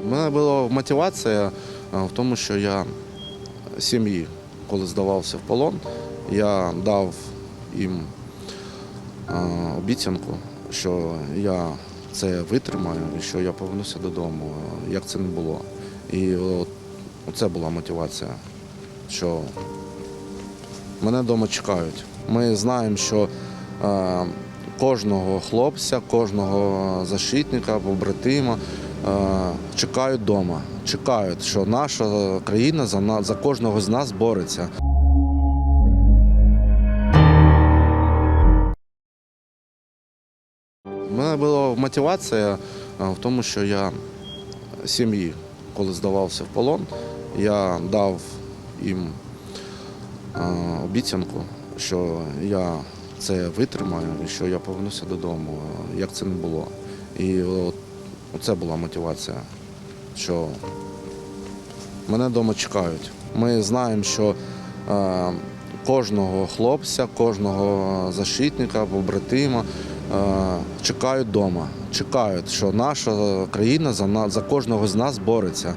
У мене була мотивація в тому, що я сім'ї, коли здавався в полон, я дав їм обіцянку, що я це витримаю і що я повернуся додому, як це не було. І це була мотивація, що мене вдома чекають. Ми знаємо, що кожного хлопця, кожного защитника, побратима чекають вдома. Чекають, що наша країна за кожного з нас бореться. У мене була мотивація в тому, що я сім'ї, коли здавався в полон, я дав їм обіцянку, що я це витримаю і що я повернуся додому, як це не було. І це була мотивація, що мене вдома чекають. Ми знаємо, що кожного хлопця, кожного защитника, побратима чекають вдома. Чекають, що наша країна за кожного з нас бореться.